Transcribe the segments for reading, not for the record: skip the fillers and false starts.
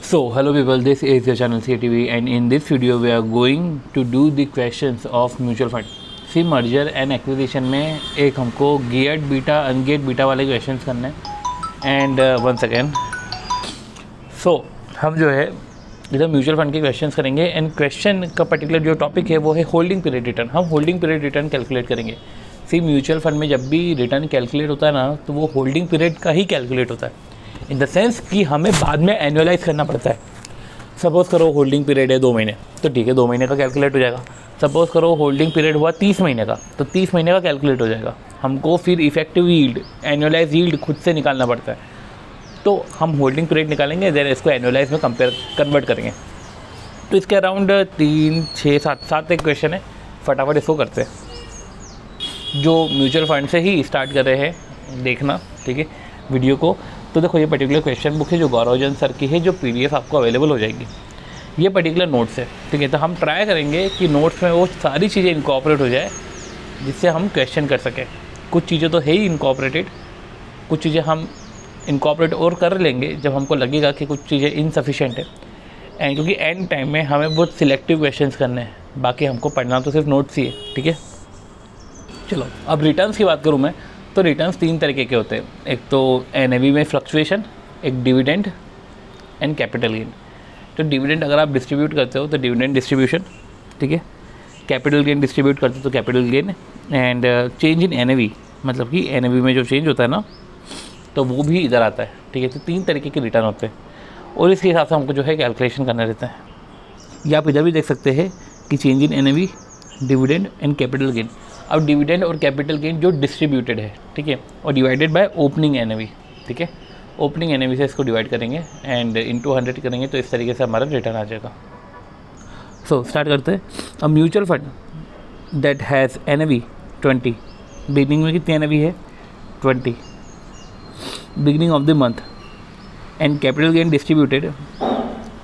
So hello people, this is your channel CATV and in this video we are going to do the questions of mutual fund. See merger and acquisition में एक हमको geared beta ungeared beta वाले questions करने हैं and one second. सो हम जो है इधर म्यूचुअल फंड के क्वेश्चंस करेंगे एंड क्वेश्चन का पर्टिकुलर जो टॉपिक है वो है होल्डिंग पीरियड रिटर्न। हम होल्डिंग पीरियड रिटर्न कैलकुलेट करेंगे। सी म्यूचुअल फंड में जब भी रिटर्न कैलकुलेट होता है ना तो वो होल्डिंग पीरियड का ही कैलकुलेट होता है, इन द सेंस कि हमें बाद में एनुअलाइज करना पड़ता है। सपोज़ करो होल्डिंग पीरियड है 2 महीने, तो ठीक है 2 महीने का कैलकुलेट हो जाएगा। सपोज़ करो होल्डिंग पीरियड हुआ 30 महीने का, तो 30 महीने का कैलकुलेट हो जाएगा। हमको फिर इफेक्टिव यील्ड, एनुअलाइज यील्ड खुद से निकालना पड़ता है, तो हम होल्डिंग पीरियड निकालेंगे, देन इसको एनुअलाइज में कन्वर्ट करेंगे। तो इसके अराउंड 3, 6, 7 एक क्वेश्चन है, फटाफट इसको करते हैं। जो म्यूचुअल फंड से ही स्टार्ट कर रहे हैं देखना, ठीक है वीडियो को। तो देखो ये पर्टिकुलर क्वेश्चन बुक है जो गौरवजन सर की है, जो PDF आपको अवेलेबल हो जाएगी। ये पर्टिकुलर नोट्स है, ठीक है। तो हम ट्राई करेंगे कि नोट्स में वो सारी चीज़ें इनकॉर्पोरेट हो जाए जिससे हम क्वेश्चन कर सकें। कुछ चीज़ें तो है ही इनकॉर्पोरेटेड, कुछ चीज़ें हम इनकॉर्पोरेट और कर लेंगे जब हमको लगेगा कि कुछ चीज़ें इनसफिशेंट है। एंड क्योंकि एंड टाइम में हमें बहुत सिलेक्टिव क्वेश्चन करने हैं, बाकी हमको पढ़ना तो सिर्फ नोट्स ही है, ठीक है। चलो अब रिटर्न्स की बात करूँ मैं, तो रिटर्न्स 3 तरीके के होते हैं। एक तो NAV में फ्लक्चुएशन, एक डिविडेंड एंड कैपिटल गेन। तो डिविडेंड अगर आप डिस्ट्रीब्यूट करते हो तो डिविडेंड डिस्ट्रीब्यूशन, ठीक है। कैपिटल गेन डिस्ट्रीब्यूट करते हो तो capital gain. And change in NAV, मतलब कि NAV में जो चेंज होता है ना, तो वो भी इधर आता है, ठीक है। तो 3 तरीके के रिटर्न होते हैं और इसके हिसाब से हमको जो है कैलकुलेशन करना रहता है। या आप इधर भी देख सकते हैं कि change in NAV, dividend and capital gain. अब डिविडेंड और कैपिटल गेन जो डिस्ट्रीब्यूटेड है, ठीक है, और डिवाइडेड बाय ओपनिंग NAV, ठीक है। ओपनिंग NAV से इसको डिवाइड करेंगे एंड इनटू 100 करेंगे, तो इस तरीके से हमारा रिटर्न आ जाएगा। सो स्टार्ट करते हैं। अब mutual fund that has NAV 20, beginning में कितनी NAV है 20, beginning of the month, and capital gain distributed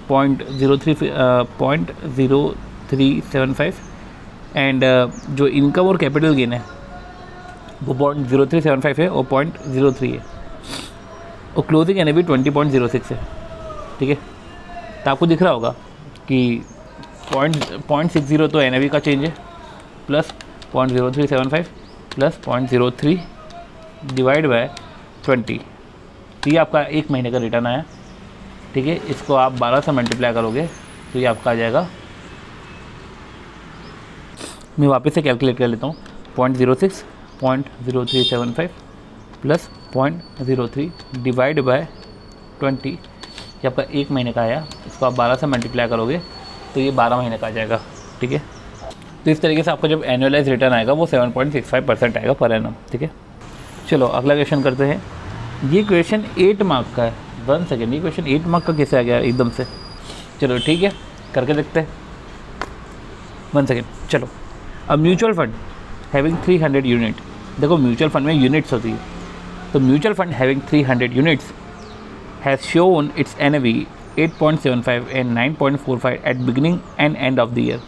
0.0375 and जो इनकम और कैपिटल गेन है वो 0.0375 है और 0.03 है, और क्लोजिंग NAV 20.06 है, ठीक है। तो आपको दिख रहा होगा कि 0.60 तो NAV का चेंज है, प्लस 0.0375 प्लस 0.03 डिवाइड बाय 20। तो ये आपका 1 महीने का रिटर्न आया, ठीक है। इसको आप 12 से मल्टीप्लाई करोगे तो ये आपका आ जाएगा, मैं वापस से कैलकुलेट कर लेता हूँ, 0.06, 0.0375 प्लस 0.03 डिवाइड बाय 20। ये आपका 1 महीने का आया, इसको आप 12 से मल्टीप्लाई करोगे तो ये 12 महीने का आ जाएगा, ठीक है। तो इस तरीके से आपका जब एनुअलाइज रिटर्न आएगा वो 7.65% आएगा पर एनम, ठीक है। चलो अगला क्वेश्चन करते हैं। ये क्वेश्चन 8 मार्क का है। 1 सेकेंड, ये क्वेश्चन 8 मार्क का कैसे आ गया एकदम से? चलो ठीक है, करके देखते हैं। 1 सेकेंड, चलो। अब म्यूचुअल फंड हैविंग 300 यूनिट, देखो म्यूचुअल फंड में यूनिट्स होती है, तो mutual fund having 300 units has shown it's NAV 8.75 and 9.45 at beginning and end of the year.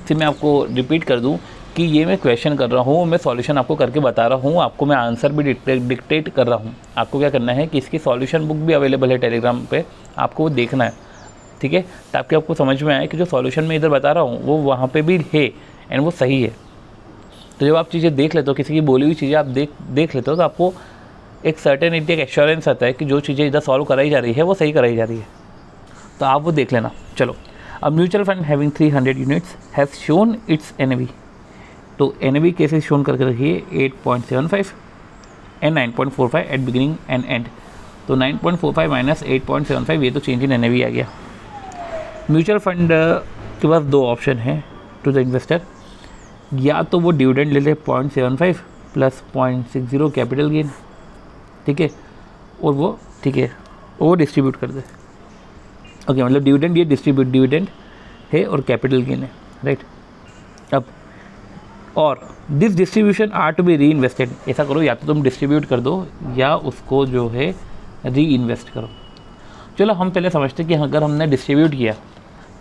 फिर मैं आपको रिपीट कर दूं कि ये मैं क्वेश्चन कर रहा हूँ, मैं सॉल्यूशन आपको करके बता रहा हूँ, आपको मैं आंसर भी डिक्टेट कर रहा हूँ। आपको क्या करना है कि इसकी सॉल्यूशन बुक भी अवेलेबल है टेलीग्राम पे, आपको वो देखना है, ठीक है, ताकि आपको समझ में आए कि जो सॉल्यूशन मैं इधर बता रहा हूँ वो वहाँ पे भी है एंड वो सही है। तो जब आप चीज़ें देख लेते हो, किसी की बोली हुई चीज़ें आप देख लेते हो, तो आपको एक सर्टेनिटी, एक एश्योरेंस आता है कि जो चीज़ें इधर सॉल्व कराई जा रही है वो सही कराई जा रही है, तो आप वो देख लेना। चलो, अब mutual fund having 300 units has shown it's NAV, तो NAV कैसे शोन करके रखिए 8.75 and 9.45 at beginning and and. तो 9.45 माइनस 8.75, ये तो चेंज इन NAV आ गया। म्यूचुअल फंड के पास 2 ऑप्शन है टू द इन्वेस्टर, या तो वो डिविडेंड ले ले 0.75 प्लस 0.60 कैपिटल गेन, ठीक है, और वो ठीक है वो डिस्ट्रीब्यूट कर दे। ओके, मतलब डिविडेंड ये डिविडेंड है और कैपिटल गेन है, राइट। अब और this distribution are to be reinvested, ऐसा करो या तो तुम डिस्ट्रीब्यूट कर दो या उसको जो है री इन्वेस्ट करो। चलो हम पहले समझते कि अगर हमने डिस्ट्रीब्यूट किया,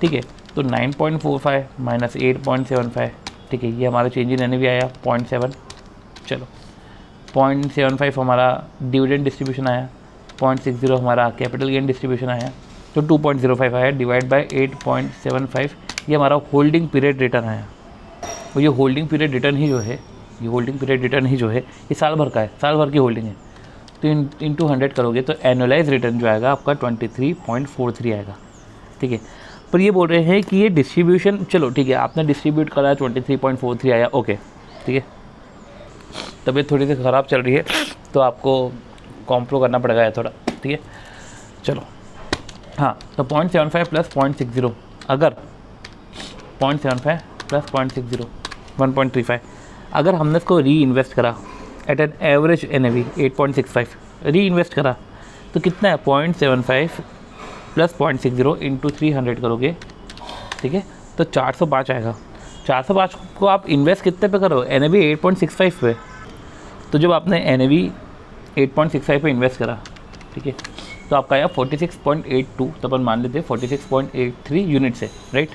ठीक है, तो 9.45 माइनस 8.75, ठीक है, ये हमारा चेंज इन NAV आया 0.7। चलो 0.75 हमारा डिविडेंड डिस्ट्रीब्यूशन आया, 0.60 हमारा कैपिटल गेन डिस्ट्रीब्यूशन आया, तो 2.05 आया डिवाइड बाय 8.75, ये हमारा होल्डिंग पीरियड रिटर्न आया। और ये होल्डिंग पीरियड रिटर्न ही जो है, ये होल्डिंग पीरियड रिटर्न ही जो है ये साल भर का है, साल भर की होल्डिंग है। तो इंटू 100 करोगे तो एनुअलाइज रिटर्न जो आएगा आपका 23.43 आएगा, ठीक है। पर ये बोल रहे हैं कि ये डिस्ट्रीब्यूशन, चलो ठीक है, आपने डिस्ट्रीब्यूट करा 23.43 आया, ओके ठीक है। तबीयत थोड़ी सी ख़राब चल रही है तो आपको कॉम्प्रो करना पड़ेगा या थोड़ा, ठीक है। चलो हाँ, तो 0.75 प्लस 0.60, अगर 0.75 प्लस 0.60 1.35, अगर हमने इसको री इन्वेस्ट करा एट एन एवरेज NAV 8.65, री इन्वेस्ट करा तो कितना है 0.75 प्लस 0.60 इंटू 300 करोगे, ठीक है, तो 405 आएगा। 405 को आप इन्वेस्ट कितने पे करो, NAV 8.65 पे। तो जब आपने NAV 8.65 पे इन्वेस्ट करा, ठीक है, तो आपका आया 46.82, तो अपन मान लेते हैं 46.83 यूनिट से, राइट,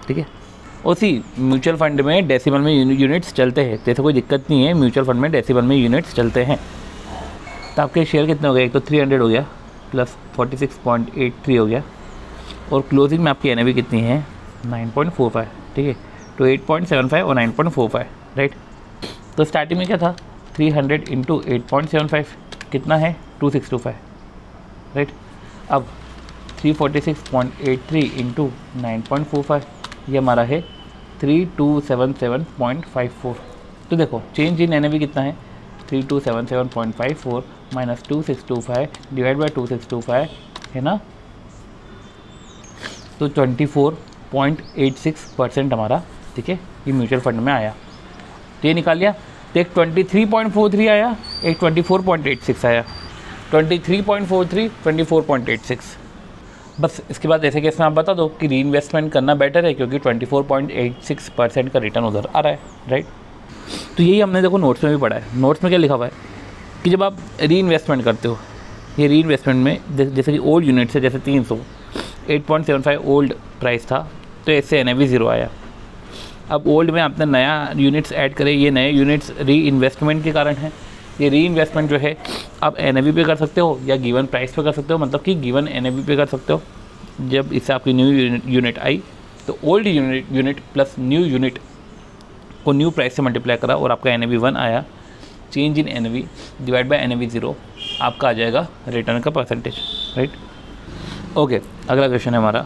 ठीक है। उसी म्यूचुअल फंड में डेसिमल में यूनिट्स चलते हैं, जैसे कोई दिक्कत नहीं है, म्यूचुअल फंड में डेसिमल में यूनिट्स चलते हैं। तो आपके शेयर कितने हो गए, एक तो 300 हो गया प्लस 46.83 हो गया, और क्लोजिंग में आपकी NAV कितनी है 9.45, ठीक है। तो 8.75 और 9.45, राइट। तो स्टार्टिंग में क्या था 300 इंटू 8.75 कितना है 2625, राइट। अब 346.83 इंटू 9.45 ये हमारा है 3277.54। तो देखो चेंज इन NAV कितना है 3277.54 माइनस 2625 डिवाइड बाई 2625 है ना, तो 24.86% हमारा, ठीक है, ये म्यूचुअल फंड में आया। तो ये निकाल लिया, तो एक 23.43 आया, एक 24.86 आया, 23.43 24.86। बस इसके बाद ऐसे केस में आप बता दो कि री इन्वेस्टमेंट करना बेटर है, क्योंकि 24.86% का रिटर्न उधर आ रहा है, राइट। तो यही हमने देखो नोट्स में भी पढ़ा है। नोट्स में क्या लिखा हुआ है कि जब आप री इन्वेस्टमेंट करते हो, ये री इन्वेस्टमेंट में जैसे कि ओल्ड यूनिट्स है, जैसे 300 8.75 ओल्ड प्राइस था, तो इससे NAV 0 आया। अब ओल्ड में आपने नया यूनिट्स ऐड करे, ये नए यूनिट्स री इन्वेस्टमेंट के कारण है। ये री इन्वेस्टमेंट जो है आप NAV पे कर सकते हो या गिवन प्राइस पे कर सकते हो, मतलब कि गिवन NAV पे कर सकते हो। जब इससे आपकी न्यू यूनिट आई तो old unit plus new unit को न्यू प्राइस से मल्टीप्लाई करा और आपका NAV 1 आया। Change in NAV divide by NAV 0 आपका आ जाएगा रिटर्न का परसेंटेज, राइट। ओके, अगला क्वेश्चन है हमारा,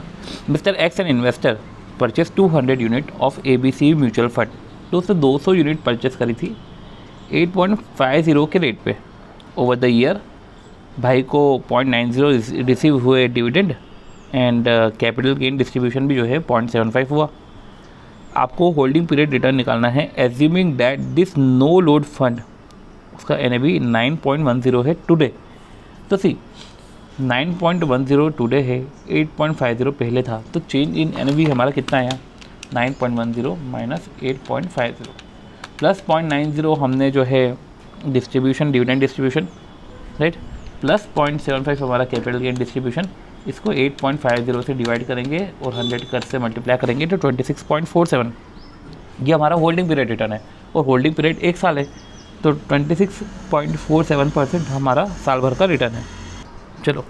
mister x an investor purchase 200 unit of ABC mutual fund. तो उसने 200 यूनिट परचेस करी थी 8.50 के रेट पे। ओवर द ईयर भाई को 0.90 रिसीव हुए dividend and capital gain distribution भी जो है 0.75 हुआ। आपको होल्डिंग पीरियड रिटर्न निकालना है, assuming that this no load fund, उसका NAV 9.10 है टुडे। तो सी 9.10 टुडे है, 8.50 पहले था, तो चेंज इन NAV हमारा कितना आया 9.10 माइनस 8.50 प्लस 0.90 हमने जो है distribution dividend distribution, right, plus 0.75 हमारा कैपिटल गेन डिस्ट्रीब्यूशन। इसको 8.50 से डिवाइड करेंगे और 100 कर से मल्टीप्लाई करेंगे तो 26.47, ये हमारा होल्डिंग पीरियड रिटर्न है। और होल्डिंग पीरियड 1 साल है, तो 26.47% हमारा साल भर का रिटर्न है। चलो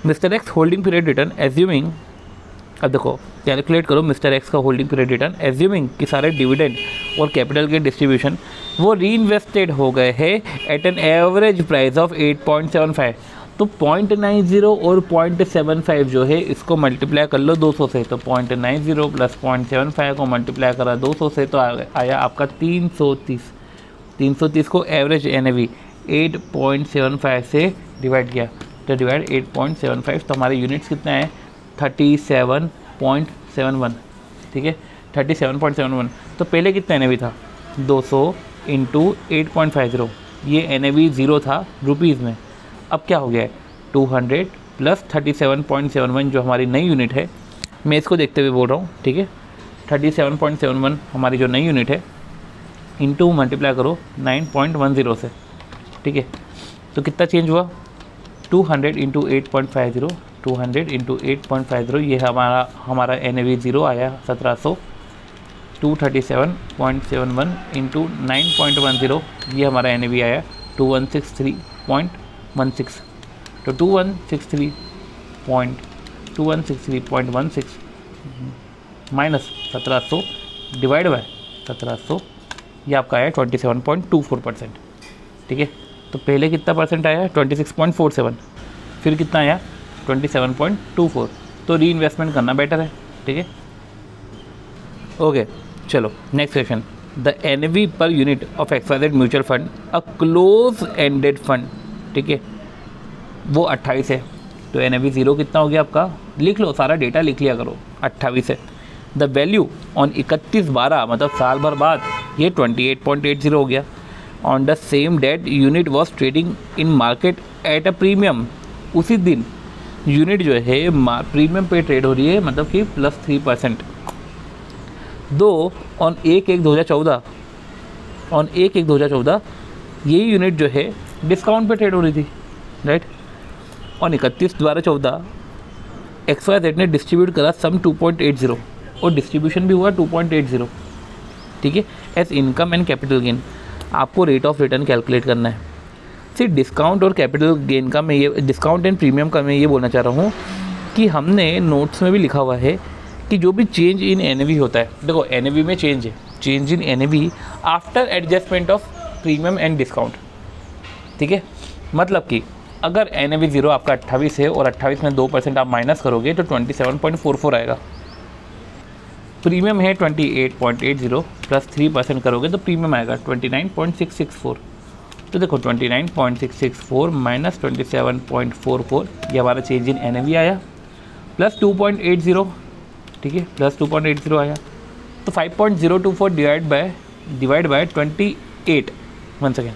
mister x holding period return assuming, अब देखो कैलकुलेट करो मिस्टर एक्स का होल्डिंग पीरियड रिटर्न एज्यूमिंग कि सारे डिविडेंड और कैपिटल गेन डिस्ट्रीब्यूशन वो री इन्वेस्टेड हो गए हैं at an average price of 8.75। तो 0.90 और 0.75 जो है इसको मल्टीप्लाई कर लो 200 से, तो 0.90 प्लस 0.75 को मल्टीप्लाई करा 200 से तो आया आपका 330। 330 को एवरेज NAV 8.75 से डिवाइड किया, तो डिवाइड 8.75, तो हमारे यूनिट्स कितने हैं 37.71, ठीक है 37.71। तो पहले कितना NAV था 200 इंटू 8.50, ये NAV 0 था रुपीज़ में। अब क्या हो गया है 200 प्लस 37.71 जो हमारी नई यूनिट है, मैं इसको देखते हुए बोल रहा हूँ, ठीक है 37.71 हमारी जो नई यूनिट है इंटू मल्टीप्लाई करो 9.10 से, ठीक है, तो कितना चेंज हुआ 200 इंटू 8.50, 200 इंटू 8.50 ये हमारा NAV 0 आया 1700। 237.71 इंटू 9.10 ये हमारा NAV आया 2163.16, तो 2163 2163.16 माइनस 1700 डिवाइड बाय 1700, ये आपका आया 27.24%। ठीक है, तो पहले कितना परसेंट आया 26.47, फिर कितना आया 27.24, तो री इन्वेस्टमेंट करना बेटर है। ठीक है, ओके चलो next question. The NAV per unit of XYZ mutual fund a close ended fund, ठीक है, वो 28 है। तो NAV 0 कितना हो गया आपका, लिख लो, सारा डेटा लिख लिया करो, 28 है। द वैल्यू ऑन 31/12 मतलब साल भर बाद ये 28.80 हो गया। On the same date unit was trading in market at a premium, उसी दिन यूनिट जो है प्रीमियम पे ट्रेड हो रही है, मतलब कि +3%। दो ऑन 1/1/2014 यही यूनिट जो है डिस्काउंट पे ट्रेड हो रही थी, राइट। ऑन 31/12/14 XYZ ने डिस्ट्रीब्यूट करा सम 2.80 और डिस्ट्रीब्यूशन भी हुआ 2.80, ठीक है, as income and capital gain. आपको रेट ऑफ रिटर्न कैलकुलेट करना है। सिर्फ डिस्काउंट और कैपिटल गेन का मैं ये डिस्काउंट एंड प्रीमियम का मैं ये बोलना चाह रहा हूँ कि हमने नोट्स में भी लिखा हुआ है कि जो भी चेंज इन NAV होता है, देखो NAV में चेंज है, change in NAV after adjustment of premium and discount, ठीक है। मतलब कि अगर NAV 0 आपका 28 है और 28 में 2% आप माइनस करोगे तो 27.44 आएगा। प्रीमियम है 28.80 प्लस 3% करोगे तो प्रीमियम आएगा 29.664। तो देखो 29.664 माइनस 27.44, ये हमारा चेंज इन NAV आया, प्लस 2.80, ठीक है, प्लस 2.80 आया। तो 5.024 डिवाइड बाय 28, वन सेकेंड,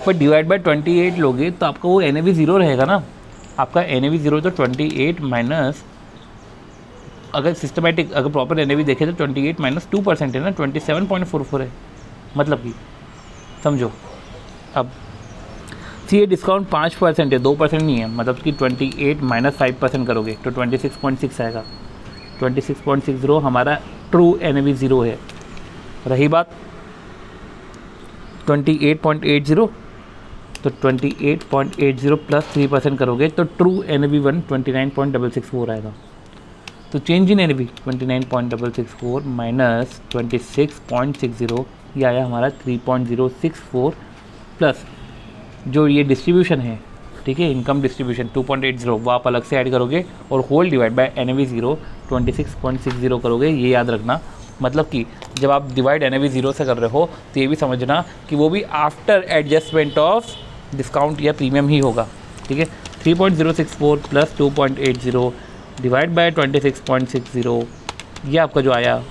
पर डिवाइड बाय 28 लोगे तो आपका वो NAV 0 रहेगा ना, आपका NAV 0 तो 28 माइनस, अगर सिस्टमेटिक अगर प्रॉपर NAV देखे तो 28 माइनस 2% है ना, 27.44 है। मतलब कि समझो, अब ये डिस्काउंट 5% है, 2% नहीं है, मतलब कि 28 माइनस 5% करोगे तो 26.6 आएगा। 26.60 हमारा ट्रू NAV 0 है। रही बात 28.80, तो 28.80 प्लस 3% करोगे तो ट्रू NAV 1 29.664 आएगा। तो चेंज इन NAV 29.664 माइनस 26.60, ये आया हमारा 3.064 प्लस जो ये डिस्ट्रीब्यूशन है, ठीक है, इनकम डिस्ट्रीब्यूशन 2.80 वो आप अलग से ऐड करोगे और होल डिवाइड बाय NAV 0 26.60 करोगे, ये याद रखना। मतलब कि जब आप डिवाइड NAV 0 से कर रहे हो तो ये भी समझना कि वो भी आफ्टर एडजस्टमेंट ऑफ डिस्काउंट या प्रीमियम ही होगा, ठीक है। 3.064 प्लस 2.80 डिवाइड बाय 26.60, ये आपका जो आया,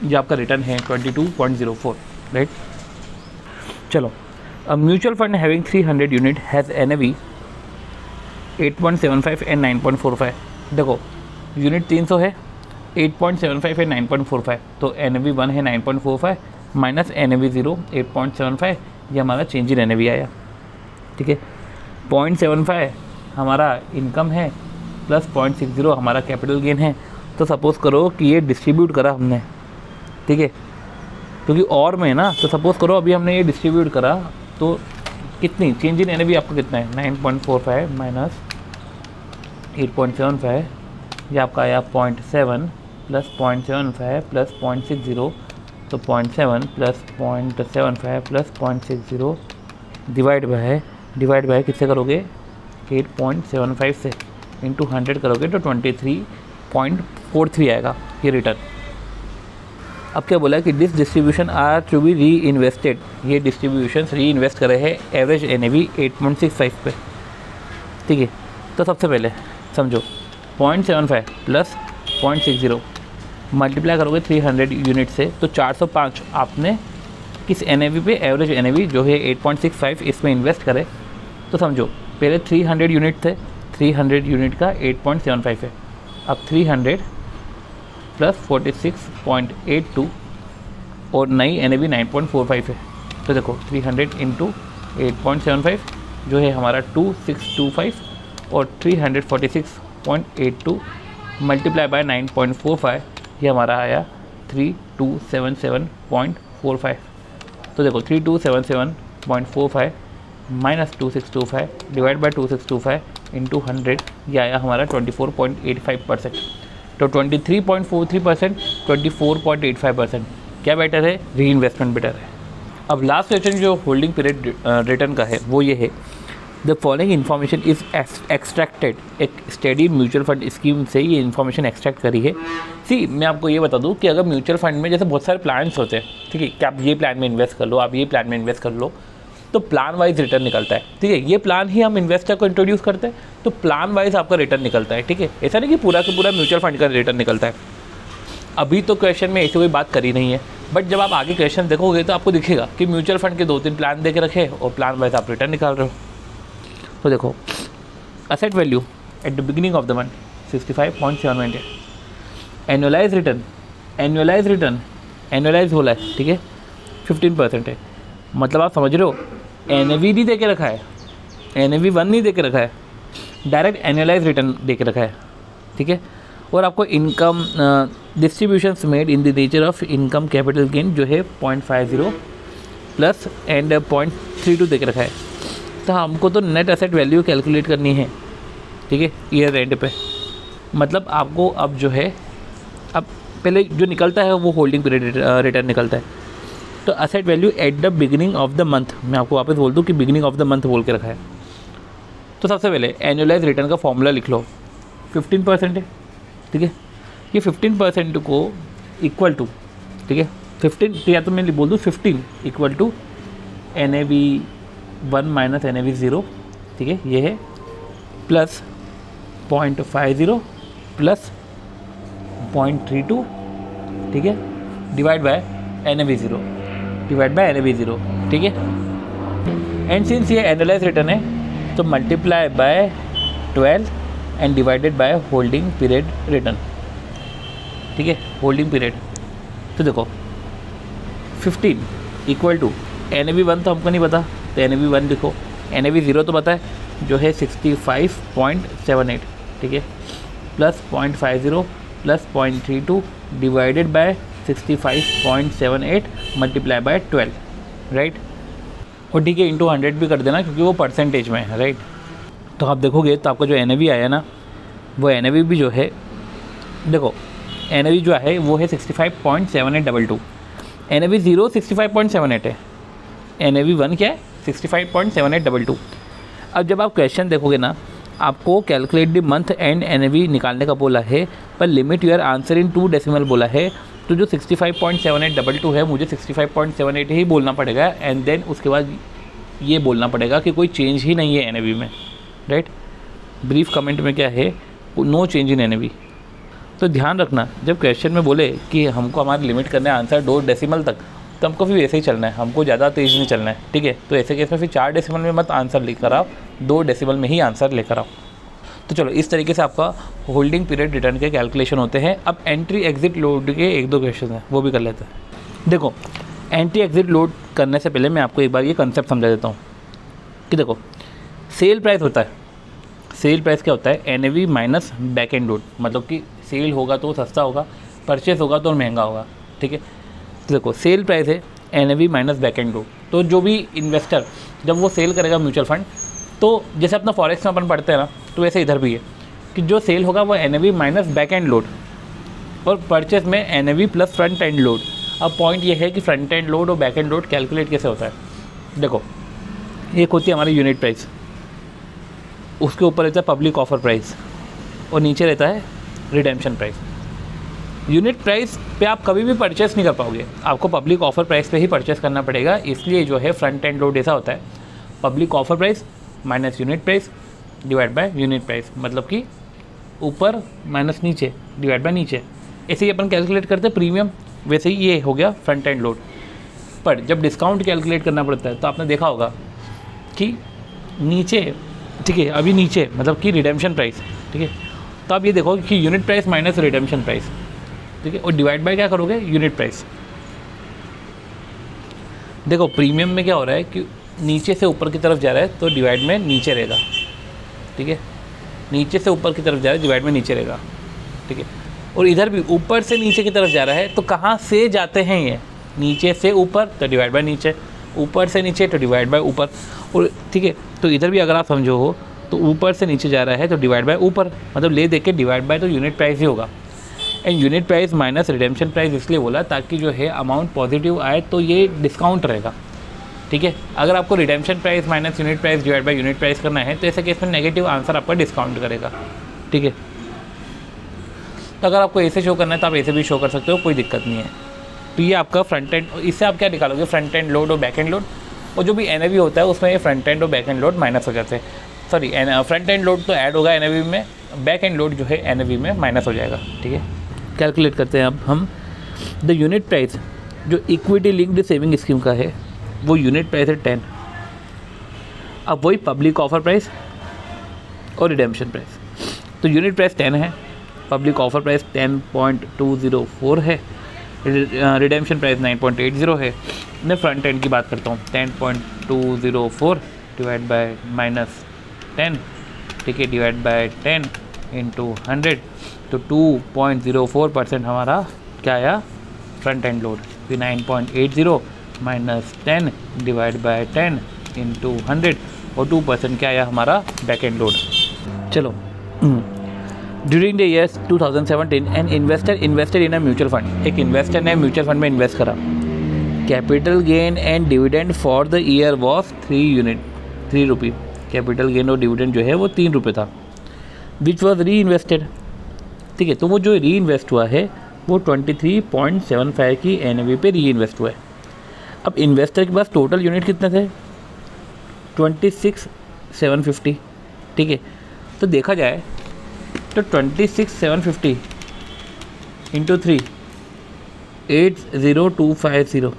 ये आपका रिटर्न है 22.04, राइट। चलो, a mutual fund having 300 unit has NAV 8.75 and 9.45। देखो यूनिट 300 है, 8.75 है 9.45, तो NAV 1 है 9.45 माइनस NAV 0 8.75, ये हमारा चेंज इन NAV आया, ठीक है। 0.75 हमारा इनकम है प्लस 0.60 हमारा कैपिटल गेन है। तो सपोज़ करो कि ये डिस्ट्रीब्यूट करा हमने, ठीक है, क्योंकि और में ना, तो सपोज़ करो अभी हमने ये डिस्ट्रीब्यूट करा तो कितनी चेंज इन NAV आपका कितना है 9.45 माइनस 8.75, ये आपका आया 0.7 प्लस 0.75 प्लस 0.60, तो 0.7 प्लस 0.75 प्लस 0.60 डिवाइड बाय किससे करोगे 8.75 से इंटू 100 करोगे तो 23.43 आएगा ये रिटर्न। अब क्या बोला कि this distribution are to be reinvested, ये डिस्ट्रीब्यूशन री इन्वेस्ट करे हैं एवरेज NAV 8.65 पे, ठीक है। तो सबसे पहले समझो 0.75 प्लस 0.60 मल्टीप्लाई करोगे 300 यूनिट से तो 405 आपने किस NAV पे, एवरेज NAV जो है 8.65 इसमें इन्वेस्ट करे। तो समझो पहले 300 यूनिट थे, 300 यूनिट का 8.75 है, अब 300 प्लस 46.82 और नई NAV 9.45 है। तो देखो 300 इंटू 8.75 जो है हमारा 2625 और 346.82 मल्टीप्लाई बाय 9.45, ये हमारा आया 3277.45। तो देखो 3277.45 माइनस 2625 डिवाइड बाय 2625, इंटू 100, ये आया हमारा 24.85%। तो 23.43%, 24.85%, क्या बेटर है? री इन्वेस्टमेंट बेटर है। अब लास्ट क्वेश्चन जो होल्डिंग पीरियड रिटर्न का है वो ये है, the following information is extracted. एक स्टडी म्यूचुअल फंड स्कीम से ये इन्फॉर्मेशन एक्सट्रैक्ट करी है। सी, मैं आपको ये बता दूं कि अगर म्यूचुअल फंड में जैसे बहुत सारे प्लान्स होते हैं, ठीक है, कि आप ये प्लान में इन्वेस्ट कर लो, आप ये प्लान में इन्वेस्ट कर लो, तो प्लान वाइज रिटर्न निकलता है, ठीक है। ये प्लान ही हम इन्वेस्टर को इंट्रोड्यूस करते हैं, तो प्लान वाइज आपका रिटर्न निकलता है, ठीक है। ऐसा नहीं कि पूरा का पूरा म्यूचुअल फंड का रिटर्न निकलता है। अभी तो क्वेश्चन में ऐसी कोई बात करी नहीं है, बट जब आप आगे क्वेश्चन देखोगे तो आपको दिखेगा कि म्यूचुअल फंड के 2-3 प्लान दे के रखे और प्लान वाइज आप रिटर्न निकाल रहे हो। तो देखो, asset value at the beginning of the month 65.7 है। एनुअलाइज रिटर्न एनुअलाइज हो रहा है, ठीक है, 15% है। मतलब आप समझ रहे हो, NAV नहीं दे के रखा है, NAV 1 नहीं दे के रखा है, डायरेक्ट एनुअलाइज रिटर्न दे के रखा है, ठीक है। और आपको income distributions made in the nature of income capital gain जो है 0.50 प्लस एंड 0.32 दे के रखा है। तो हमको तो नेट एसेट वैल्यू कैलकुलेट करनी है, ठीक है, ईयर एंड पे। मतलब आपको अब जो है, अब पहले जो निकलता है वो होल्डिंग पीरियड रिटर्न निकलता है। तो asset value at the beginning of the month, मैं आपको वापस बोल दूँ कि बिगिनिंग ऑफ द मंथ बोल के रखा है। तो सबसे पहले एनुअलाइज रिटर्न का फॉर्मूला लिख लो, 15% है, ठीक है। ये 15% को इक्वल टू, ठीक है, 15 या तो मैं बोल दूँ 15 equal to NAV1 minus NAV0, ठीक है, ये है, प्लस 0.50 प्लस 0.32, ठीक है, डिवाइड बाय NAV0, ठीक है। एंड सिंस ये एनुअलाइज रिटर्न है तो multiply by 12 and divided by holding period return, ठीक है, होल्डिंग पीरियड। तो देखो 15 इक्वल टू NAV1 तो हमको नहीं पता, तो NAV1 लिखो, NAV0 तो पता है जो है 65.78, ठीक है, plus 0.50 plus 0.32 divided by 65.78 multiply by 12, right. और ठीक है, इंटू 100 भी कर देना क्योंकि वो परसेंटेज में है, राइट। तो आप देखोगे तो आपका जो NAV आया ना, वो NAV भी जो है, देखो NAV जो है वो है 65.7822, NAV0 65.78 है, NAV1 क्या है 65.7822। अब जब आप क्वेश्चन देखोगे ना, आपको calculate the month end NAV निकालने का बोला है, पर limit your answer in 2 decimal बोला है। तो जो 65.7822 है, मुझे 65.78 ही बोलना पड़ेगा, एंड देन उसके बाद ये बोलना पड़ेगा कि कोई चेंज ही नहीं है NAV में, राइट। ब्रीफ कमेंट में क्या है, नो चेंज इन NAV। तो ध्यान रखना, जब क्वेश्चन में बोले कि हमको हमारी लिमिट करना है आंसर 2 डेसिमल तक, तो हमको फिर ऐसे ही चलना है, हमको ज़्यादा तेज़ नहीं चलना है, ठीक है। तो ऐसे केस में फिर 4 डेसिमल में मत आंसर लेकर आओ, 2 डेसिमल में ही आंसर लेकर आओ। तो चलो, इस तरीके से आपका होल्डिंग पीरियड रिटर्न के कैलकुलेशन होते हैं। अब एंट्री एग्जिट लोड के 1-2 क्वेश्चन हैं, वो भी कर लेते हैं। देखो, एंट्री एग्जिट लोड करने से पहले मैं आपको एक बार ये कंसेप्ट समझा देता हूँ कि देखो, सेल प्राइस होता है, सेल प्राइस क्या होता है, NAV minus back and load. मतलब कि सेल होगा तो सस्ता होगा, परचेस होगा तो महंगा होगा, ठीक है। तो देखो, सेल प्राइस है NAV minus back and load. तो जो भी इन्वेस्टर जब वो सेल करेगा म्यूचुअल फंड, तो जैसे अपना फॉरेक्स में अपन पढ़ते हैं ना, तो वैसे इधर भी है कि जो सेल होगा वो NAV minus back and load, और परचेस में NAV plus front end load. अब पॉइंट ये है कि फ्रंट एंड लोड और बैक एंड लोड कैलकुलेट कैसे होता है। देखो, एक होती है हमारी यूनिट प्राइस, उसके ऊपर रहता है पब्लिक ऑफर प्राइस, और नीचे रहता है रिडेम्पशन प्राइस। यूनिट प्राइस पे आप कभी भी परचेस नहीं कर पाओगे, आपको पब्लिक ऑफर प्राइस पे ही परचेस करना पड़ेगा। इसलिए जो है फ्रंट एंड लोड ऐसा होता है, public offer price minus unit price divide by unit price, मतलब कि ऊपर माइनस नीचे डिवाइड बाय नीचे। ऐसे ही अपन कैलकुलेट करते हैं प्रीमियम, वैसे ही ये हो गया फ्रंट एंड लोड। पर जब डिस्काउंट कैलकुलेट करना पड़ता है तो आपने देखा होगा कि नीचे, ठीक है, अभी नीचे मतलब कि रिडेम्पशन प्राइस, ठीक है। तो आप ये देखो कि unit price minus redemption price, ठीक है, और डिवाइड बाय क्या करोगे, यूनिट प्राइस। देखो, प्रीमियम में क्या हो रहा है कि नीचे से ऊपर की तरफ जा रहा है तो डिवाइड में नीचे रहेगा, ठीक है, नीचे से ऊपर की तरफ जा रहा है डिवाइड में नीचे रहेगा, ठीक है। और इधर भी ऊपर से नीचे की तरफ जा रहा है, तो कहाँ से जाते हैं ये, नीचे से ऊपर तो डिवाइड बाय नीचे, ऊपर से नीचे तो डिवाइड बाय ऊपर। और ठीक है, तो इधर भी अगर आप समझो हो तो ऊपर से नीचे जा रहा है तो डिवाइड बाय ऊपर, मतलब ले दे के डिवाइड बाय तो यूनिट प्राइस ही होगा। And unit price minus redemption price इसलिए बोला ताकि जो है अमाउंट पॉजिटिव आए तो ये डिस्काउंट रहेगा, ठीक है। अगर आपको redemption price minus unit price divide by unit price करना है तो ऐसे केस में नेगेटिव आंसर आपका डिस्काउंट करेगा, ठीक है। तो अगर आपको ऐसे शो करना है तो आप ऐसे भी शो कर सकते हो, कोई दिक्कत नहीं है। तो ये आपका फ्रंट एंड, इससे आप क्या निकालोगे, फ्रंट एंड लोड और बैक एंड लोड, और जो भी एनएवी होता है उसमें ये फ्रंट एंड और बैक एंड लोड माइनस हो जाते हैं। सॉरी, फ्रंट एंड लोड तो ऐड होगा एनएवी में, बैक एंड लोड जो है एनएवी में माइनस हो जाएगा, ठीक है। कैलकुलेट करते हैं अब हम। द यूनिट प्राइस जो इक्विटी लिंक्ड सेविंग स्कीम का है वो यूनिट प्राइस है 10। अब वही पब्लिक ऑफर प्राइस और रिडेम्पशन प्राइस, तो यूनिट प्राइस 10 है, पब्लिक ऑफर प्राइस 10.204 है, रिडेम्पशन प्राइस 9.80 है। मैं फ्रंट एंड की बात करता हूँ, 10.204 डिवाइड बाय माइनस 10, ठीक है, डिवाइड बाय 10 इंटू 100, तो 2.04% हमारा क्या आया, फ्रंट एंड लोड। फिर 9.80 माइनस 10 डिवाइड बाय 10 इंटू 100, और 2% क्या आया हमारा बैक एंड लोड। चलो, during the years 2017 an investor invested in a mutual fund, एक इन्वेस्टर ने म्यूचुअल फंड में इन्वेस्ट करा। Capital gain and dividend for the year was 3 rupee. Capital gain और डिविडेंड जो है वो 3 रुपये था, विच वॉज री इन्वेस्टेड, ठीक है। तो वो जो री इन्वेस्ट हुआ है वो 23.75 की एनएवी पे री इन्वेस्ट हुआ है। अब इन्वेस्टर के पास टोटल यूनिट कितने थे, 26,750, ठीक है। तो देखा जाए तो 26,750 इंटू 3, 80250,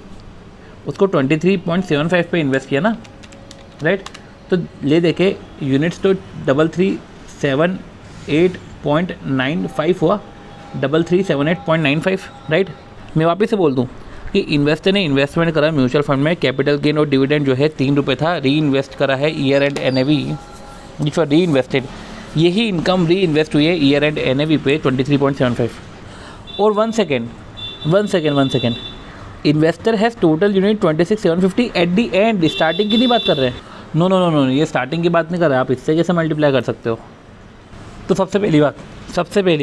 उसको 23.75 पे इन्वेस्ट किया ना, राइट। तो ले देखे यूनिट्स तो 3378.95 हुआ, 3378.95, राइट। मैं वापस से बोल दूँ कि इन्वेस्टर ने इन्वेस्टमेंट करा म्यूचुअल फंड में, कैपिटल गेन और डिविडेंड जो है 3 रुपये था, री इन्वेस्ट करा है year and NAV which for री इन्वेस्टेड, यही इनकम री इन्वेस्ट हुई है ईयर एंड एनएवी पे 23.75। और one second, investor has total unit 26,750 at the and, starting की नहीं बात कर रहे हैं, नो, ये स्टार्टिंग की बात नहीं कर रहे, आप इससे कैसे मल्टीप्लाई कर सकते हो। तो सबसे पहली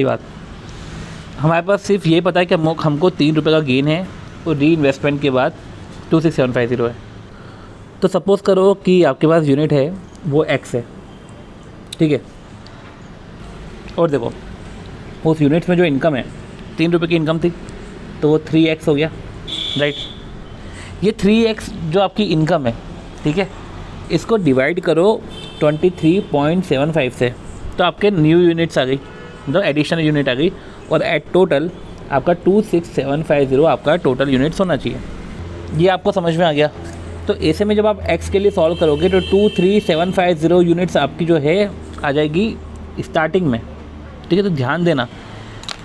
बात हमारे पास सिर्फ ये पता है कि हमको 3 रुपये का गेन है और री इन्वेस्टमेंट के बाद 26,750 है। तो सपोज़ करो कि आपके पास यूनिट है वो एक्स है, ठीक है। और देखो उस यूनिट्स में जो इनकम है 3 रुपये की इनकम थी, तो वो 3x हो गया, राइट। ये 3x जो आपकी इनकम है, ठीक है, इसको डिवाइड करो 23.75 से, तो आपके न्यू यूनिट्स आ गई, मतलब एडिशनल यूनिट आ गई, और एट टोटल आपका 26,750 आपका टोटल यूनिट्स होना चाहिए। ये आपको समझ में आ गया। तो ऐसे में जब आप x के लिए सॉल्व करोगे तो 23,750 यूनिट्स आपकी जो है आ जाएगी स्टार्टिंग में, ठीक है। तो ध्यान देना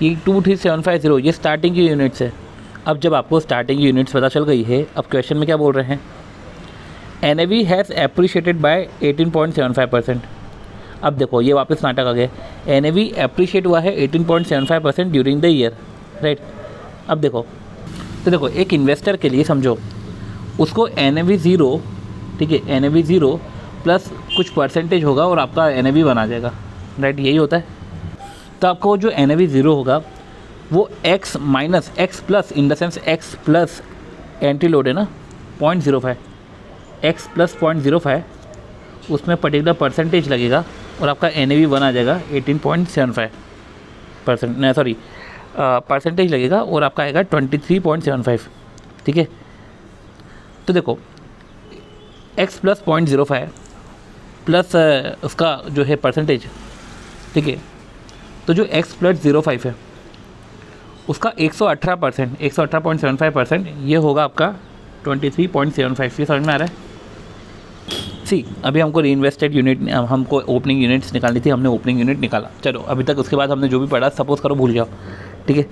ये 23,750 ये स्टार्टिंग की यूनिट्स है। अब जब आपको स्टार्टिंग की यूनिट्स पता चल गई है, अब क्वेश्चन में क्या बोल रहे हैं, एनएवी हैज़ एप्रिशिएटेड बाय 18.75%। अब देखो ये वापस नाटक आ गया, एनएवी एप्रिशिएट हुआ है 18.75% ड्यूरिंग द ईयर, राइट। अब देखो तो देखो एक इन्वेस्टर के लिए समझो, उसको एनएवी 0, ठीक है, एनएवी 0 प्लस कुछ परसेंटेज होगा और आपका एनएवी बना जाएगा, राइट, यही होता है। तो आपको जो एनएवी 0 होगा वो x minus x plus, in the sense x plus entry load है ना 0.05, x प्लस 0.05, उसमें पर्टिकुलर परसेंटेज लगेगा और आपका एनएवी बन आ जाएगा 18.75%, नहीं सॉरी परसेंटेज लगेगा और आपका आएगा 23.75, ठीक है। तो देखो x प्लस 0.05 प्लस उसका जो है परसेंटेज, ठीक है, तो जो x प्लस 0.05 है उसका 118%, 118.75% ये होगा आपका 23.75। ये समझ में आ रहा है। सी अभी हमको री इन्वेस्टेड यूनिट, हमको ओपनिंग यूनिट्स निकालनी थी, हमने ओपनिंग यूनिट निकाला, चलो अभी तक उसके बाद हमने जो भी पढ़ा सपोज़ करो भूल जाओ, ठीक है।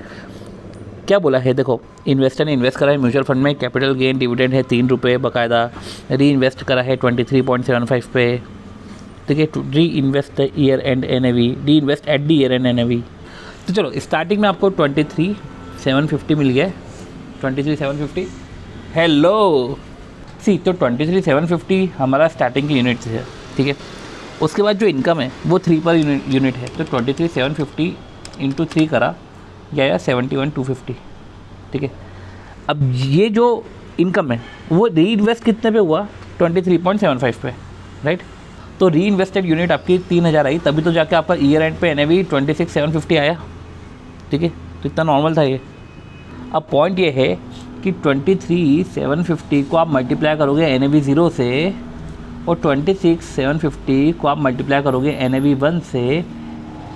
क्या बोला है, देखो इन्वेस्टर ने इन्वेस्ट करा है म्यूचुअल फंड में, कैपिटल गेन डिविडेंड है 3 रुपये बकायदा, री इन्वेस्ट करा है 23.75 पे, ठीक है। री इन्वेस्ट ईयर एंड एनएवी, री invest at the year and NAV. तो चलो स्टार्टिंग में आपको 23,750 मिल गया, 23,750, हेलो सी। तो 23,750 हमारा स्टार्टिंग की यूनिट्स है, ठीक है। उसके बाद जो इनकम है वो 3 पर यूनिट है, तो 23,750 इंटू 3 करा या 71,250, ठीक है। अब ये जो इनकम है वो री इन्वेस्ट कितने पे हुआ, 23.75 पे, राइट। तो री इन्वेस्टेड यूनिट आपकी 3,000 आई, तभी तो जाके आपका ईयर एंड पे NAV 26,750 आया, ठीक है। तो इतना नॉर्मल था ये। अब पॉइंट ये है कि 23,750 को आप मल्टीप्लाई करोगे NAV 0 से और 26,750 को आप मल्टीप्लाई करोगे NAV 1 से,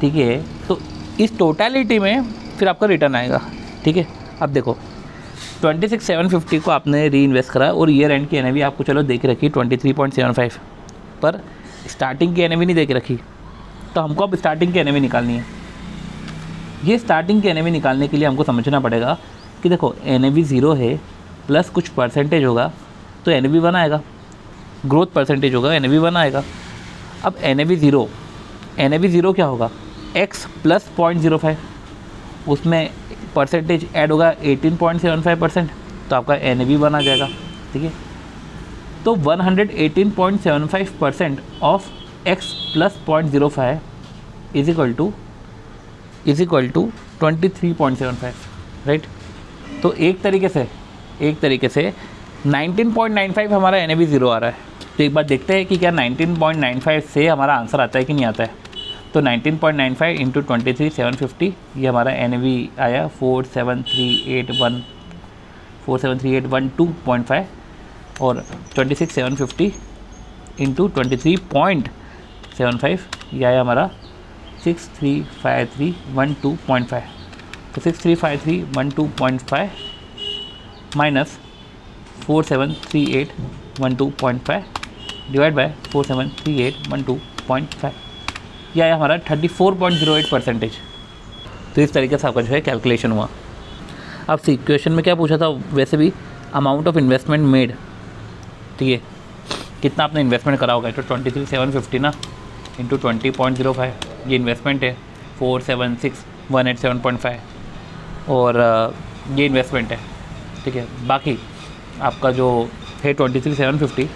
ठीक है। तो इस टोटलिटी में फिर आपका रिटर्न आएगा, ठीक है। अब देखो 26,750 को आपने री इन्वेस्ट करा और ईयर एंड की NAV आपको चलो देख रखी 23.75, पर स्टार्टिंग की NAV नहीं देख रखी। तो हमको अब स्टार्टिंग की NAV निकालनी है। ये स्टार्टिंग की NAV निकालने के लिए हमको समझना पड़ेगा कि देखो NAV 0 है प्लस कुछ परसेंटेज होगा तो NAV 1 आएगा, ग्रोथ परसेंटेज होगा NAV 1 आएगा। अब NAV 0 क्या होगा, x प्लस 0.05, उसमें परसेंटेज ऐड होगा 18.75%, तो आपका NAV 1 आ जाएगा, ठीक है। तो 118.75% of x plus 0.05 is equal to 23.75, right. तो एक तरीके से 19.95 हमारा NAV 0 आ रहा है। तो एक बार देखते हैं कि क्या 19.95 से हमारा आंसर आता है कि नहीं आता है। तो 19.95 इंटू 23,750 ये हमारा NAV आया 473,812.5 और 26,750 इंटू 23.75 ये आया हमारा 635312.5। तो 635312.5 माइनस 473812.5 डिवाइड बाय 473812.5, यह आया हमारा 34.08%। तो इस तरीके से आपका जो है कैलकुलेशन हुआ। अब सी क्वेश्चन में क्या पूछा था, वैसे भी अमाउंट ऑफ इन्वेस्टमेंट मेड, ठीक है, कितना आपने इन्वेस्टमेंट करा होगा। तो 23,750 ना इंटू 20.05 ये इन्वेस्टमेंट है, 476,187.5 और ये इन्वेस्टमेंट है, ठीक है। बाकी आपका जो है 23,750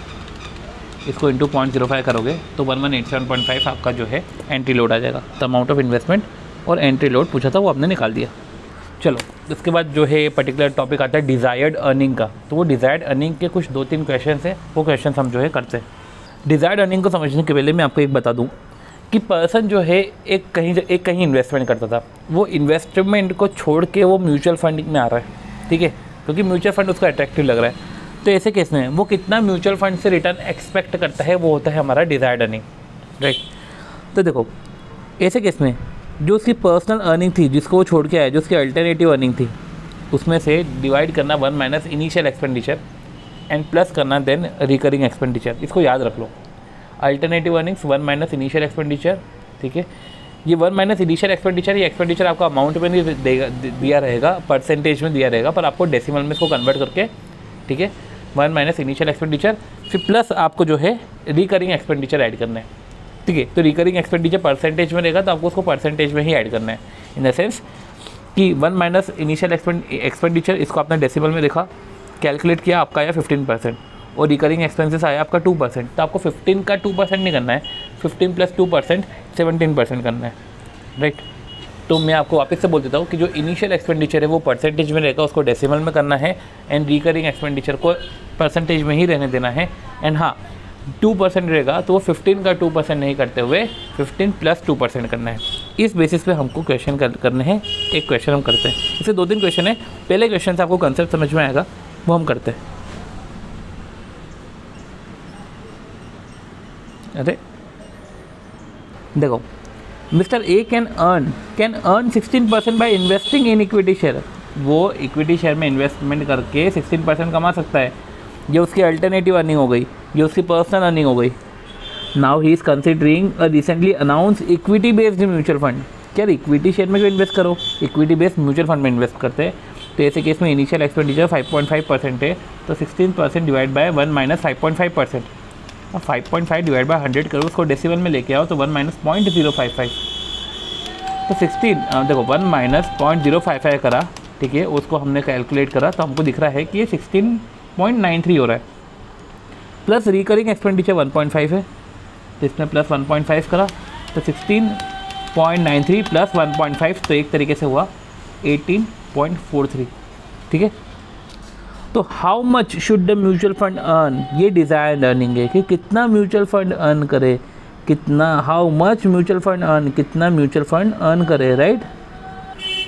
इसको इंटू 0.05 करोगे तो 1187.5 आपका जो है एंट्री लोड आ जाएगा। तो अमाउंट ऑफ इन्वेस्टमेंट और एंट्री लोड पूछा था वो आपने निकाल दिया। चलो उसके बाद जो है पर्टिकुलर टॉपिक आता है डिज़ायर्ड अर्निंग का। तो वो डिज़ायर्ड अर्निंग के कुछ 2-3 क्वेश्चन है, वो क्वेश्चन हम जो है करते हैं। डिज़ायर्ड अर्निंग को समझने के पहले मैं आपको एक बता दूं कि पर्सन जो है एक कहीं इन्वेस्टमेंट करता था, वो इन्वेस्टमेंट को छोड़ के वो म्यूचुअल फंड में आ रहा है, ठीक है, क्योंकि म्यूचुअल फंड उसको अट्रैक्टिव लग रहा है। तो ऐसे केस में वो कितना म्यूचुअल फंड से रिटर्न एक्सपेक्ट करता है, वो होता है हमारा डिज़ायर्ड अर्निंग, राइट। तो देखो ऐसे केस में जो उसकी पर्सनल अर्निंग थी जिसको वो छोड़ के आया, जो उसकी अल्टरनेटिव अर्निंग थी, उसमें से डिवाइड करना 1 minus initial expenditure and plus करना देन रिकरिंग एक्सपेंडिचर। इसको याद रख लो, alternative earnings 1 minus initial expenditure, ठीक है। ये 1 माइनस इनिशियल एक्सपेंडिचर, ये एक्सपेंडिचर आपका अमाउंट में नहीं दिया रहेगा, परसेंटेज में दिया रहेगा, पर आपको डेसिमल में इसको कन्वर्ट करके, ठीक है, 1 माइनस इनिशियल एक्सपेंडिचर फिर प्लस आपको जो है रिकरिंग एक्सपेंडिचर ऐड करना है, ठीक है। तो रिकरिंग एक्सपेंडिचर परसेंटेज में रहेगा तो आपको उसको परसेंटेज में ही ऐड करना है, इन द सेंस कि 1 माइनस इनिशियल एक्सपेंडिचर इसको आपने डेसिमल में देखा, कैलकुलेट किया, आपका आया 15% और रिकरिंग एक्सपेंसेस आया आपका 2%। तो आपको 15 का 2% नहीं करना है, 15 प्लस 2% 17% करना है, राइट। तो मैं आपको वापस से बोल देता हूँ कि जो इनिशियल एक्सपेंडिचर है वो परसेंटेज में रहेगा, उसको डेसिमल में करना है, एंड रिकरिंग एक्सपेंडिचर को परसेंटेज में ही रहने देना है। एंड हाँ 2% रहेगा तो वो 15 का 2% नहीं करते हुए 15 प्लस 2% करना है। इस बेसिस पे हमको क्वेश्चन करने हैं। एक क्वेश्चन हम करते हैं, इससे 2-3 क्वेश्चन है। पहले क्वेश्चन से आपको कंसेप्ट समझ में आएगा, वो हम करते हैं। अरे देखो, mister A can earn 16% bye investing in equity share. वो इक्विटी शेयर में इन्वेस्टमेंट करके 16% कमा सकता है। ये उसकी अल्टरनेटिव अर्निंग हो गई, ये उसकी पर्सनल अर्निंग हो गई। Now he is considering a recently announce equity based mutual fund. क्या इक्विटी शेयर में क्यों इन्वेस्ट करो, इक्विटी बेस्ड म्यूचुअल फंड में इन्वेस्ट करते हैं। तो ऐसे केस में इनिशियल एक्सपेंडिचर 5.5% है, तो 16% डिवाइड बाय 1 माइनस 5.5%। अब 5.5 डिवाइड बाय 100 करो, उसको डेसिमल में लेके आओ तो 1 माइनस 0.055। तो 16 देखो 1 माइनस 0.055 करा, ठीक है, उसको हमने कैलकुलेट करा तो हमको दिख रहा है कि ये 16.93 हो रहा है। प्लस रिकरिंग एक्सपेंडिचर 1.5 है, तो इसमें प्लस 1.5 करा तो 16.93 प्लस 1.5 तो एक तरीके से हुआ 18.43। ठीक है, तो how much should the mutual fund earn, ये डिज़ायर्ड अर्निंग है कि कितना म्यूचुअल फंड अर्न करे, कितना, how much mutual fund earn, कितना म्यूचुअल फंड अर्न करे, राइट।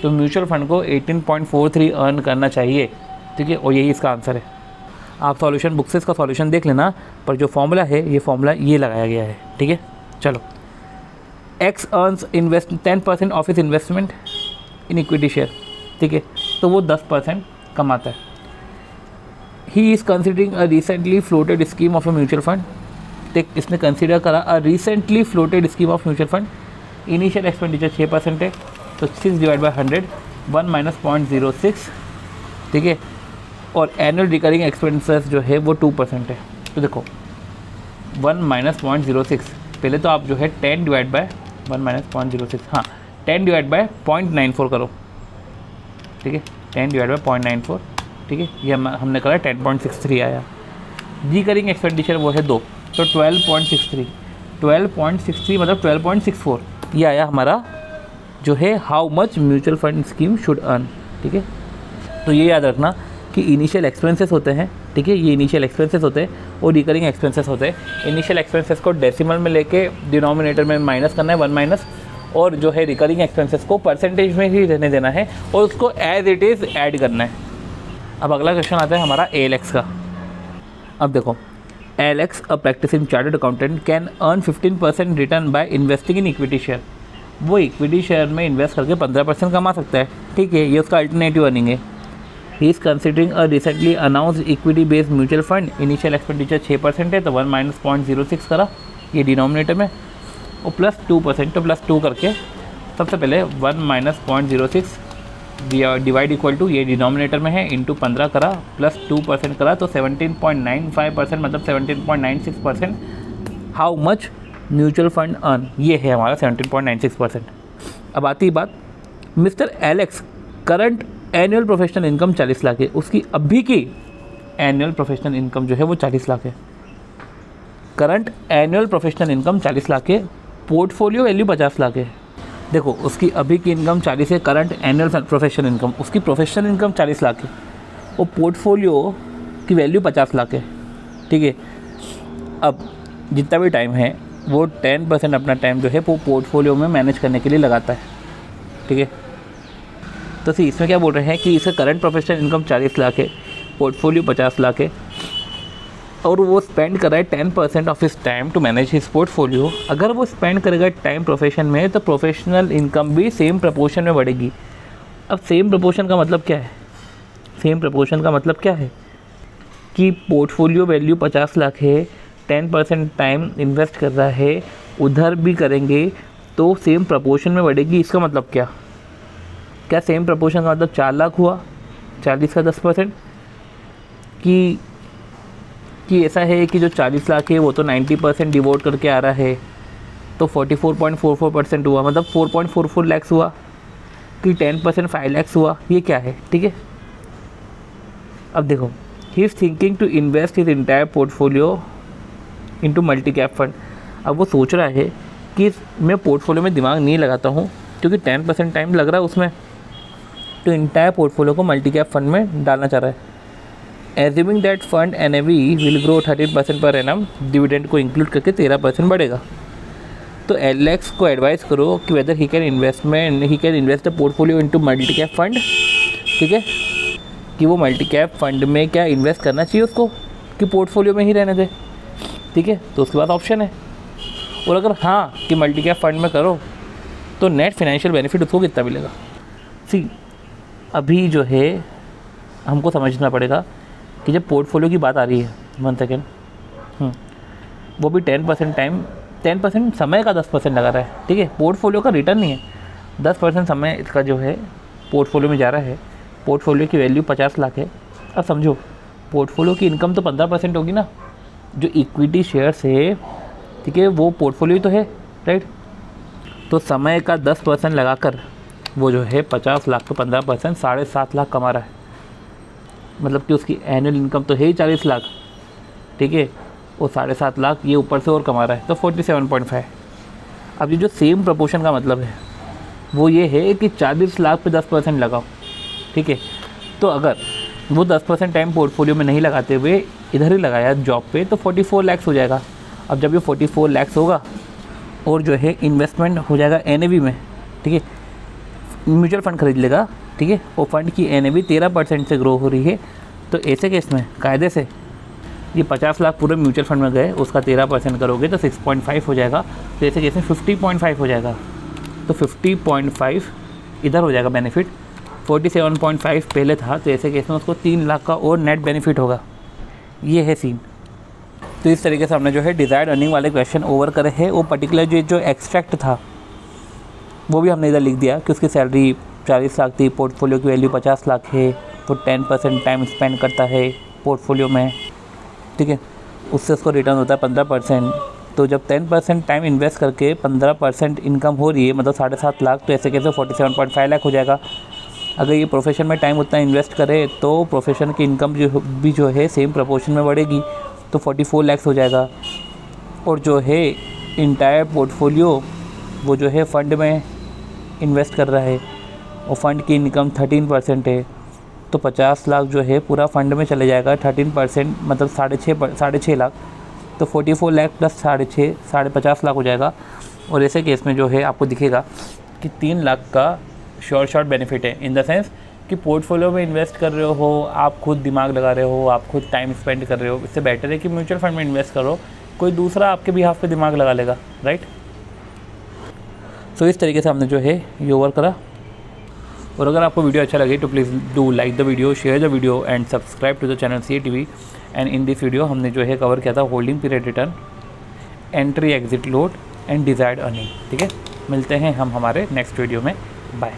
तो म्यूचुअल फंड को 18.43 अर्न करना चाहिए। ठीक है, और यही इसका आंसर है। आप सॉल्यूशन बुक से इसका सॉल्यूशन देख लेना, पर जो फॉर्मूला है ये फॉर्मूला ये लगाया गया है। ठीक है, चलो, एक्स अर्न्स इन्वेस्ट 10% ऑफ इस इन्वेस्टमेंट इन इक्विटी शेयर। ठीक है, तो वो 10% कमाता है। He is considering a recently floated scheme of a mutual fund. ठीक, इसने कंसिडर करा अ recently floated scheme of mutual fund. Initial expenditure 6% है, तो 6 डिवाइड बाई 100 1 माइनस 0.06। ठीक है, और एनुअल रिकरिंग एक्सपेंसेस जो है वो 2% है। तो देखो 1 माइनस 0.06, पहले तो आप जो है 10 डिवाइड बाय 1 माइनस 0.06, हाँ 10 डिवाइड बाय 0.94 करो। ठीक है, 10 डिवाइड बाय 0.94। ठीक है, ये हमने करा 10.63 आया। रिकरिंग एक्सपेंडिचर वो है 2, तो 12.63 मतलब 12.64 ये आया हमारा जो है how much mutual fund scheme should earn. ठीक है, तो ये याद रखना कि इनिशियल एक्सपेंसेस होते हैं। ठीक है, ये इनिशियल एक्सपेंसेस होते हैं और रिकरिंग एक्सपेंसेस होते हैं। इनिशियल एक्सपेंसेस को डेसिमल में लेके डिनोमिनेटर में माइनस करना है 1 माइनस, और जो है रिकरिंग एक्सपेंसेस को परसेंटेज में ही रहने देना है और उसको एज इट इज़ ऐड करना है। अब अगला क्वेश्चन आता है हमारा ALX का। अब देखो, ALX a practicing chartered accountant can earn 15% return by investing in equity share. वो इक्विटी शेयर में इन्वेस्ट करके 15% कमा सकता है। ठीक है, ये उसका अल्टरनेटिव अर्निंग है। He is considering a recently announced equity based mutual fund. Initial expenditure 6% है, तो 1 माइनस 0.06 करा ये डिनोमिनेटर में, और प्लस 2%, तो प्लस 2 करके सबसे पहले 1 माइनस 0.06 डिवाइड इक्वल टू ये डिनोमिनेटर में है इंटू 15 करा, प्लस 2% करा, तो 17.95% मतलब 17.96%। How much mutual fund earn, ये है हमारा 17.96%। अब आती है बात, mister Alex current annual professional income 40 lakh है। उसकी अभी की एनुअल प्रोफेशनल इनकम जो है वो 40 लाख है। Current annual professional income 40 lakh है, पोर्टफोलियो वैल्यू 50 लाख है। देखो, उसकी अभी की इनकम 40 है, करंट एनुअल प्रोफेशनल इनकम, उसकी प्रोफेशनल इनकम 40 लाख है और पोर्टफोलियो की वैल्यू 50 लाख है। ठीक है, अब जितना भी टाइम है वो 10% अपना टाइम जो है वो पोर्टफोलियो में मैनेज करने के लिए लगाता है। ठीक है, तो सी इसमें क्या बोल रहे हैं कि इसका करंट प्रोफेशनल इनकम 40 लाख है, पोर्टफोलियो 50 लाख है, और वो स्पेंड कर रहा है 10% of his time to manage his portfolio. अगर वो स्पेंड करेगा टाइम प्रोफेशन में तो प्रोफेशनल इनकम भी सेम प्रपोर्शन में बढ़ेगी। अब सेम प्रपोर्शन का मतलब क्या है? सेम प्रपोर्शन का मतलब क्या है कि पोर्टफोलियो वैल्यू 50 लाख है, 10% टाइम इन्वेस्ट कर रहा है, उधर भी करेंगे तो सेम प्रपोर्शन में बढ़ेगी। इसका मतलब क्या सेम प्रपोर्शन का मतलब 4 लाख हुआ, 40 का 10%, कि ऐसा है कि जो 40 लाख है वो तो 90% डिवोट करके आ रहा है, तो 44.44% हुआ, मतलब 4.44 लैक्स हुआ, कि 10% 5 लैक्स हुआ। ये क्या है? ठीक है, अब देखो, he is thinking to invest his entire portfolio into multi cap fund. अब वो सोच रहा है कि मैं पोर्टफोलियो में दिमाग नहीं लगाता हूँ क्योंकि 10% टाइम लग रहा है उसमें, तो इंटायर पोर्टफोलियो को मल्टी कैप फंड में डालना चाह रहा है। Assuming that fund NAV will grow 13% per annum, dividend को इंक्लूड करके 13% बढ़ेगा। तो एलेक्स को एडवाइस करो कि weather he can invest the portfolio into multi cap fund. ठीक है, कि वो मल्टी कैप फंड में क्या इन्वेस्ट करना चाहिए उसको, कि पोर्टफोलियो में ही रहने दे। ठीक है, तो उसके बाद ऑप्शन है, और अगर हाँ कि मल्टी कैप फंड में करो तो नेट फाइनेंशियल बेनिफिट उसको कितना मिलेगा। सी अभी जो है हमको समझना पड़ेगा कि जब पोर्टफोलियो की बात आ रही है, 1 सेकेंड, वो भी 10% टाइम, 10% समय का 10% लगा रहा है। ठीक है, पोर्टफोलियो का रिटर्न नहीं है, 10% समय इसका जो है पोर्टफोलियो में जा रहा है। पोर्टफोलियो की वैल्यू 50 लाख है। अब समझो, पोर्टफोलियो की इनकम तो 15% होगी ना, जो इक्विटी शेयर्स है, ठीक है, वो पोर्टफोलियो तो है, राइट। तो समय का 10% लगाकर वो जो है 50 लाख तो 15% 7.5 लाख कमा रहा है, मतलब कि उसकी एनुअल इनकम तो है ही 40 लाख। ठीक है, वो 7.5 लाख ये ऊपर से और कमा रहा है, तो 47.5। अब ये जो सेम प्रपोर्शन का मतलब है वो ये है कि 40 लाख पे 10% लगाओ, ठीक है। तो अगर वो 10% टाइम पोर्टफोलियो में नहीं लगाते हुए इधर ही लगाया जॉब पे, तो 44 लाख हो जाएगा। अब जब ये 44 लाख होगा और जो है इन्वेस्टमेंट हो जाएगा NAV में, ठीक है, म्यूचुअल फंड खरीद लेगा, ठीक है, वो फंड की NAV 13% से ग्रो हो रही है, तो ऐसे केस में कायदे से ये 50 लाख पूरे म्यूचुअल फंड में गए, उसका 13% करोगे तो 6.5 हो जाएगा, तो ऐसे केस में 50.5 हो जाएगा। तो 50.5 इधर हो जाएगा बेनिफिट, 47.5 पहले था, तो ऐसे केस में उसको 3 लाख का और नेट बेनिफिट होगा। ये है सीन। तो इस तरीके से हमने जो है डिज़ायर्ड अर्निंग वाले क्वेश्चन ओवर करे हैं। वो पर्टिकुलर जो एक्सट्रैक्ट था वो भी हमने इधर लिख दिया कि उसकी सैलरी 40 लाख थी, पोर्टफोलियो की वैल्यू 50 लाख है, वो 10% टाइम स्पेंड करता है पोर्टफोलियो में, ठीक है, उससे उसको रिटर्न होता है 15%। तो जब 10% टाइम इन्वेस्ट करके 15% इनकम हो रही है, मतलब 7.5 लाख, तो ऐसे कैसे 47.5 लाख हो जाएगा। अगर ये प्रोफेशन में टाइम उतना इन्वेस्ट करे तो प्रोफेशन की इनकम जो है सेम प्रपोर्शन में बढ़ेगी, तो 44 लाख हो जाएगा। और जो है इंटायर पोर्टफोलियो वो जो है फ़ंड में इन्वेस्ट कर रहा है, और फंड की इनकम 13% है, तो 50 लाख जो है पूरा फंड में चले जाएगा। 13% मतलब 6.5 लाख, तो 44 लाख प्लस 6.5 50 लाख हो जाएगा। और ऐसे केस में जो है आपको दिखेगा कि 3 लाख का शॉर्ट बेनिफिट है, इन द सेंस कि पोर्टफोलियो में इन्वेस्ट कर रहे हो, आप खुद दिमाग लगा रहे हो, आप खुद टाइम स्पेंड कर रहे हो। इससे बेटर है कि म्यूचुअल फंड में इन्वेस्ट करो, कोई दूसरा आपके बिहाफ पे दिमाग लगा लेगा, राइट। तो इस तरीके से हमने जो है ये ओवर करा। और अगर आपको वीडियो अच्छा लगे तो please do like the video, share the video and subscribe to the channel CATV। And in this video हमने जो है कवर किया था holding period return, entry exit load and desired earning, ठीक है। मिलते हैं हम हमारे नेक्स्ट वीडियो में, बाय।